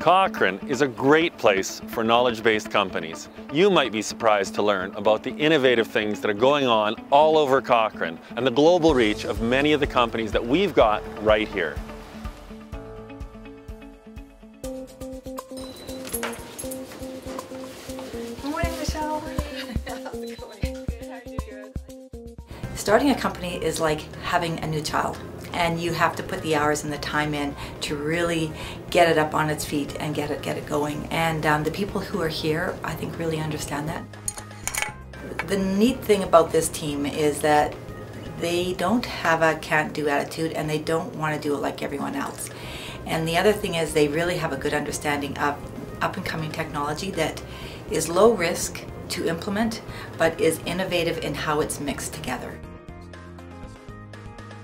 Cochrane is a great place for knowledge-based companies. You might be surprised to learn about the innovative things that are going on all over Cochrane and the global reach of many of the companies that we've got right here. Starting a company is like having a new child, and you have to put the hours and the time in to really get it up on its feet and get it going. And the people who are here, I think, really understand that. The neat thing about this team is that they don't have a can't-do attitude, and they don't want to do it like everyone else. And the other thing is they really have a good understanding of up-and-coming technology that is low risk to implement, but is innovative in how it's mixed together.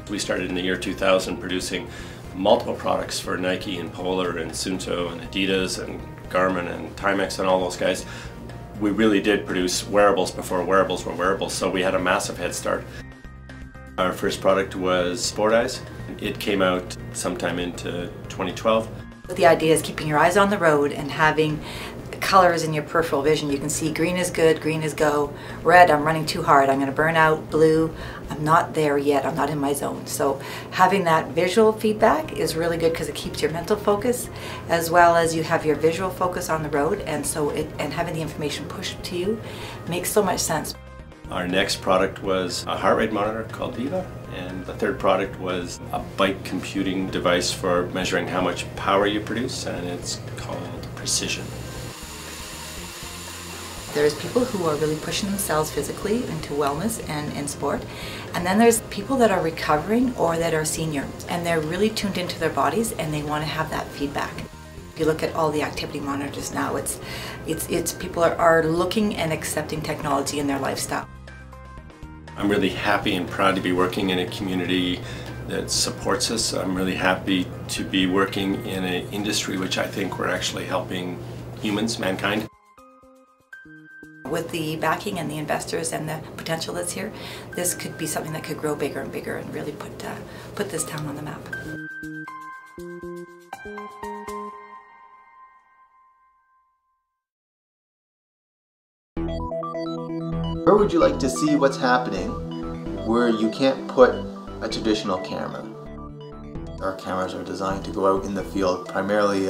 We started in the year 2000 producing multiple products for Nike and Polar and Suunto and Adidas and Garmin and Timex and all those guys. We really did produce wearables before wearables were wearables, so we had a massive head start. Our first product was Sport Eyes. It came out sometime into 2012. The idea is keeping your eyes on the road and having colors in your peripheral vision. You can see green is good, green is go, red, I'm running too hard, I'm going to burn out, blue, I'm not there yet, I'm not in my zone. So having that visual feedback is really good because it keeps your mental focus as well as you have your visual focus on the road, and so having the information pushed to you makes so much sense. Our next product was a heart rate monitor called Viva, and the third product was a bike computing device for measuring how much power you produce, and it's called Precision. There's people who are really pushing themselves physically into wellness and in sport. And then there's people that are recovering or that are senior, and they're really tuned into their bodies and they want to have that feedback. If you look at all the activity monitors now, it's people are looking and accepting technology in their lifestyle. I'm really happy and proud to be working in a community that supports us. I'm really happy to be working in an industry which I think we're actually helping humans, mankind. With the backing and the investors and the potential that's here, this could be something that could grow bigger and bigger and really put this town on the map. Where would you like to see what's happening where you can't put a traditional camera? Our cameras are designed to go out in the field. Primarily,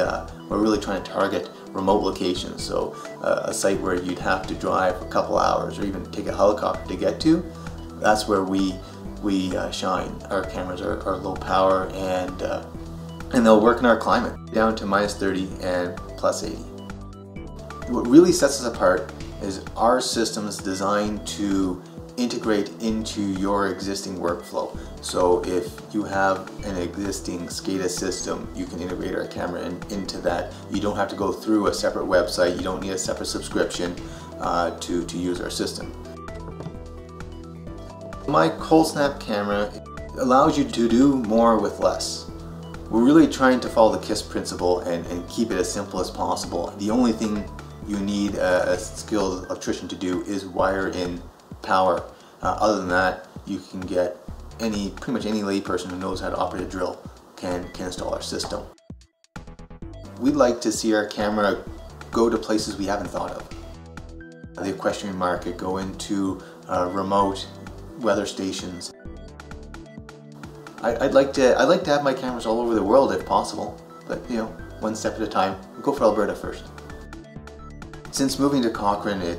we're really trying to target remote locations, so a site where you'd have to drive a couple hours or even take a helicopter to get to. That's where we shine. Our cameras are low power and they'll work in our climate, down to -30 and +80. What really sets us apart is our systems designed to integrate into your existing workflow. So if you have an existing SCADA system, you can integrate our camera into that. You don't have to go through a separate website, you don't need a separate subscription to use our system. My Cold Snap camera allows you to do more with less. We're really trying to follow the KISS principle and keep it as simple as possible. The only thing you need a skilled electrician to do is wire in power. Other than that, you can get pretty much any layperson who knows how to operate a drill can install our system. We'd like to see our camera go to places we haven't thought of. The equestrian market, go into remote weather stations. I'd like to have my cameras all over the world if possible, but you know, one step at a time. We'll go for Alberta first. Since moving to Cochrane,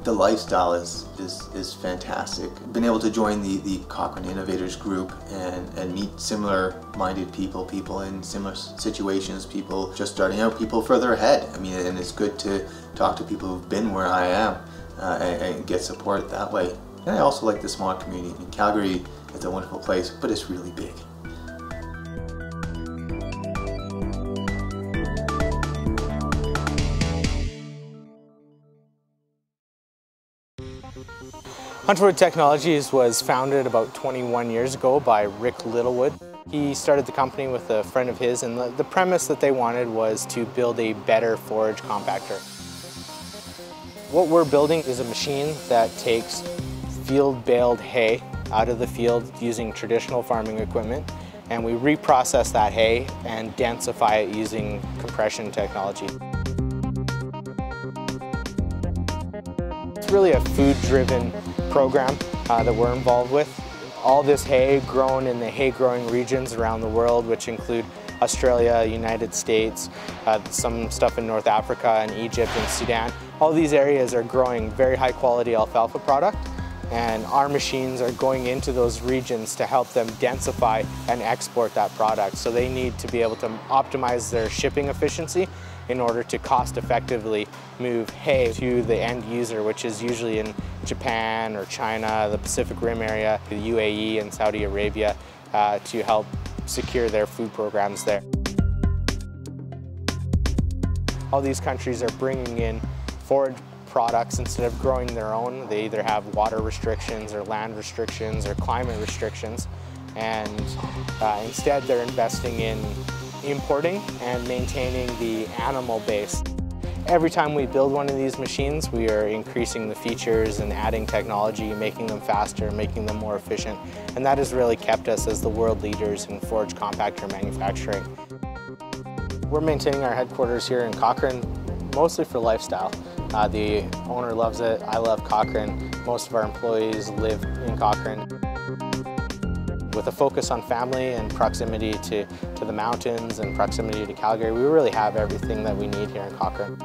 the lifestyle is fantastic. Been able to join the Cochrane Innovators group and meet similar-minded people in similar situations, people just starting out, people further ahead. I mean, and it's good to talk to people who've been where I am and get support that way. And I also like the small community. I mean, Calgary is a wonderful place, but it's really big. Hunterwood Technologies was founded about 21 years ago by Rick Littlewood. He started the company with a friend of his, and the premise that they wanted was to build a better forage compactor. What we're building is a machine that takes field-baled hay out of the field using traditional farming equipment and we reprocess that hay and densify it using compression technology. It's really a food-driven program that we're involved with. All this hay grown in the hay-growing regions around the world, which include Australia, United States, some stuff in North Africa and Egypt and Sudan. All these areas are growing very high-quality alfalfa product, and our machines are going into those regions to help them densify and export that product. So they need to be able to optimize their shipping efficiency in order to cost-effectively move hay to the end user, which is usually in Japan or China, the Pacific Rim area, the UAE and Saudi Arabia, to help secure their food programs there. All these countries are bringing in forage products instead of growing their own. They either have water restrictions or land restrictions or climate restrictions, and instead they're investing in importing and maintaining the animal base. Every time we build one of these machines, we are increasing the features and adding technology, making them faster, making them more efficient, and that has really kept us as the world leaders in forage compactor manufacturing. We're maintaining our headquarters here in Cochrane mostly for lifestyle. The owner loves it, I love Cochrane, most of our employees live in Cochrane. With a focus on family and proximity to the mountains and proximity to Calgary, we really have everything that we need here in Cochrane.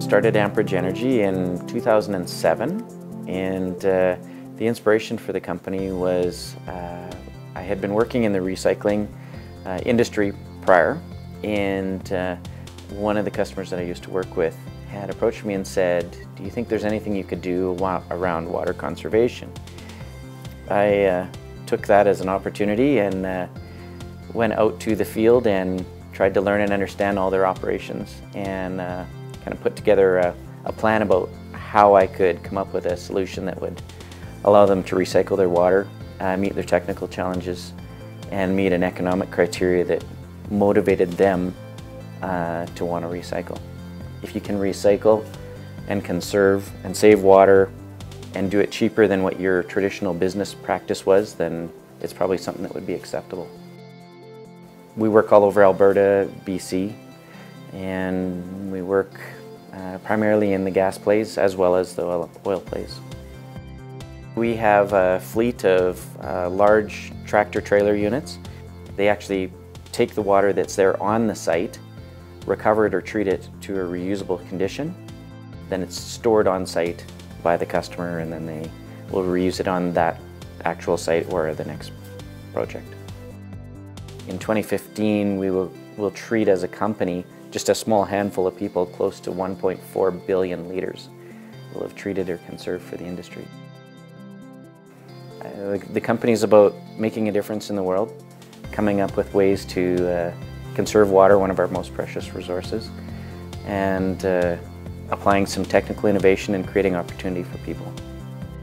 Started Amperage Energy in 2007, and the inspiration for the company was I had been working in the recycling industry prior, and one of the customers that I used to work with had approached me and said, "Do you think there's anything you could do around water conservation?" I took that as an opportunity and went out to the field and tried to learn and understand all their operations, and kind of put together a plan about how I could come up with a solution that would allow them to recycle their water, meet their technical challenges, and meet an economic criteria that motivated them to want to recycle. If you can recycle and conserve and save water and do it cheaper than what your traditional business practice was, then it's probably something that would be acceptable. We work all over Alberta, BC, and we work primarily in the gas plays as well as the oil plays. We have a fleet of large tractor trailer units. They actually take the water that's there on the site, recover it or treat it to a reusable condition. Then it's stored on site by the customer, and then they will reuse it on that actual site or the next project. In 2015, we will treat as a company just a small handful of people, close to 1.4 billion liters will have treated or conserved for the industry. The company is about making a difference in the world, coming up with ways to conserve water, one of our most precious resources, and applying some technical innovation and creating opportunity for people.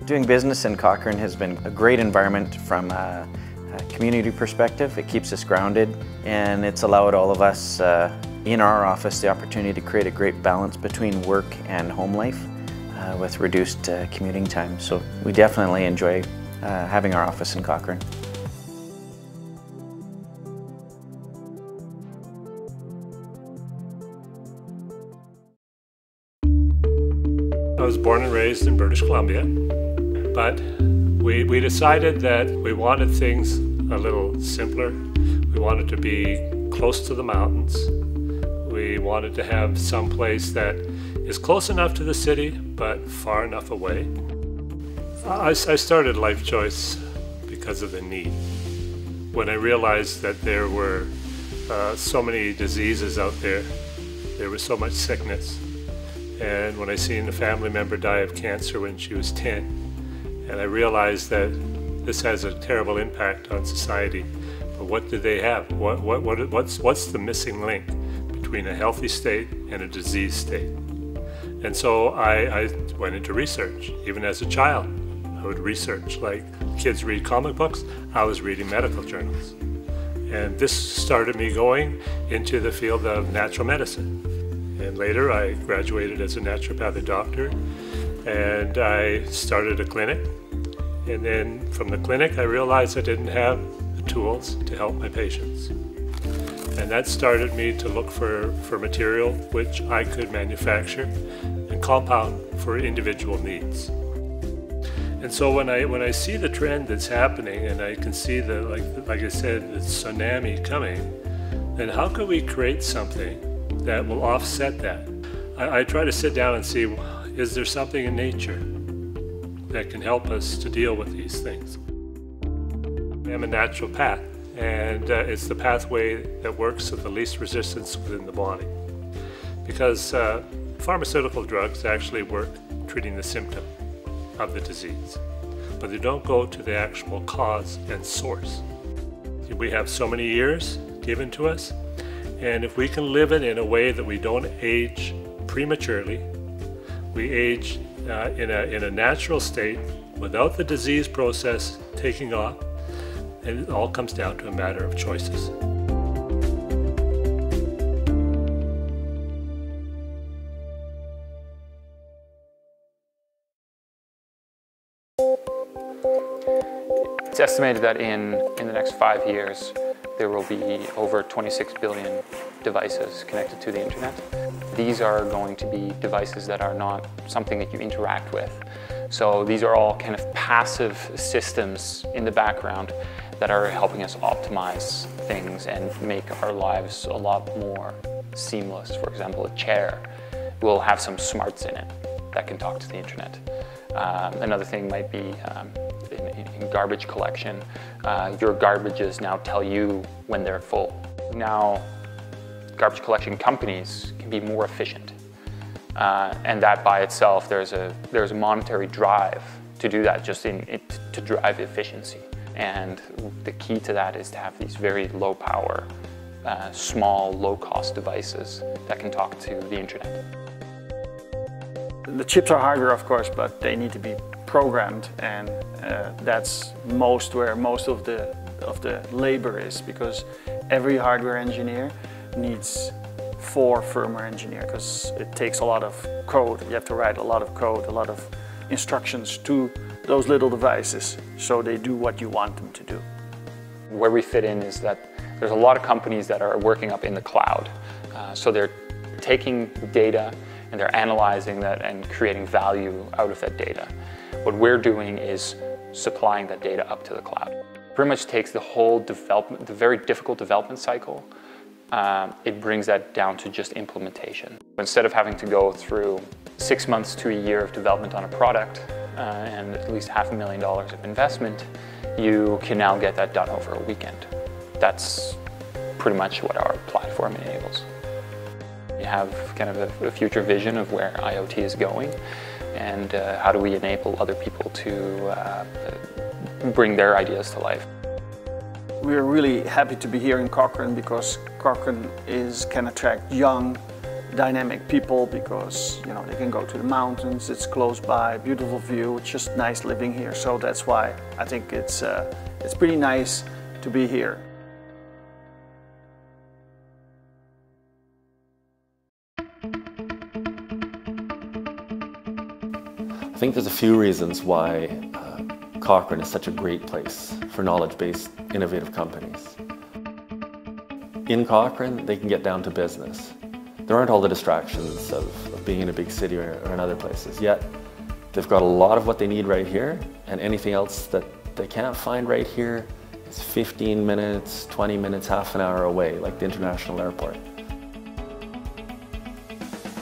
Doing business in Cochrane has been a great environment from a community perspective. It keeps us grounded, and it's allowed all of us in our office the opportunity to create a great balance between work and home life with reduced commuting time. So we definitely enjoy having our office in Cochrane. I was born and raised in British Columbia, but we decided that we wanted things a little simpler. We wanted to be close to the mountains. We wanted to have some place that is close enough to the city, but far enough away. I started Life Choice because of the need. When I realized that there were so many diseases out there, there was so much sickness. And when I seen a family member die of cancer when she was 10, and I realized that this has a terrible impact on society. But what do they have? What's the missing link between a healthy state and a diseased state? And so I went into research. Even as a child, I would research. Like kids read comic books, I was reading medical journals. And this started me going into the field of natural medicine. And later I graduated as a naturopathic doctor, and I started a clinic. And then from the clinic I realized I didn't have the tools to help my patients. And that started me to look for material which I could manufacture and compound for individual needs. And so when I see the trend that's happening, and I can see the, like I said, the tsunami coming, then how can we create something that will offset that? I try to sit down and see, is there something in nature that can help us to deal with these things? I'm a naturopath, and it's the pathway that works with the least resistance within the body. Because pharmaceutical drugs actually work treating the symptom of the disease, but they don't go to the actual cause and source. We have so many years given to us, and if we can live it in a way that we don't age prematurely, we age in a natural state without the disease process taking off, and it all comes down to a matter of choices. It's estimated that in the next 5 years, there will be over 26 billion devices connected to the internet. These are going to be devices that are not something that you interact with. So these are all kind of passive systems in the background that are helping us optimize things and make our lives a lot more seamless. For example, a chair will have some smarts in it that can talk to the internet. Another thing might be in garbage collection, your garbages now tell you when they're full. Now, garbage collection companies can be more efficient, and that by itself, there's a monetary drive to do that, just to drive efficiency. And the key to that is to have these very low power, small, low cost devices that can talk to the internet. The chips are hardware, of course, but they need to be programmed, and that's where most of the labor is, because every hardware engineer needs 4 firmware engineers, because it takes a lot of code. You have to write a lot of code, a lot of instructions to those little devices, so they do what you want them to do. Where we fit in is that there's a lot of companies that are working up in the cloud. So they're taking data and they're analyzing that and creating value out of that data. What we're doing is supplying that data up to the cloud. Pretty much takes the whole development, the very difficult development cycle, it brings that down to just implementation. Instead of having to go through 6 months to a year of development on a product and at least $500,000 of investment, you can now get that done over a weekend. That's pretty much what our platform enables. We have kind of a future vision of where IoT is going, and how do we enable other people to bring their ideas to life. We're really happy to be here in Cochrane, because Cochrane can attract young, dynamic people, because they can go to the mountains, it's close by, beautiful view, it's just nice living here. So that's why I think it's pretty nice to be here. I think there's a few reasons why Cochrane is such a great place for knowledge-based, innovative companies. In Cochrane, they can get down to business. There aren't all the distractions of being in a big city or in other places, yet they've got a lot of what they need right here, and anything else that they can't find right here is 15 minutes, 20 minutes, half an hour away, like the international airport.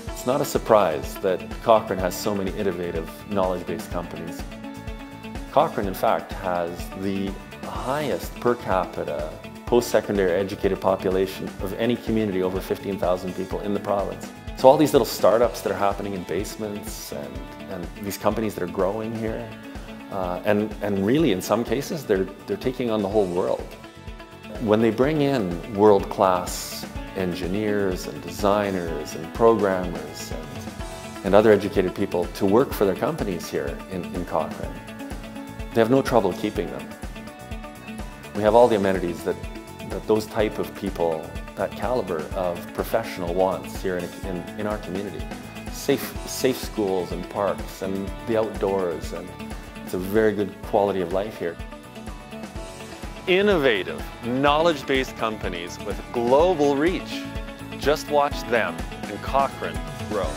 It's not a surprise that Cochrane has so many innovative, knowledge-based companies. Cochrane, in fact, has the highest per capita post-secondary educated population of any community, over 15,000 people in the province. So all these little startups that are happening in basements and these companies that are growing here, and really in some cases they're taking on the whole world. When they bring in world-class engineers and designers and programmers and other educated people to work for their companies here in Cochrane, they have no trouble keeping them. We have all the amenities that those type of people that caliber of professional wants here in our community. Safe schools and parks and the outdoors, and it's a very good quality of life here. Innovative, knowledge-based companies with global reach. Just watch them and Cochrane grow.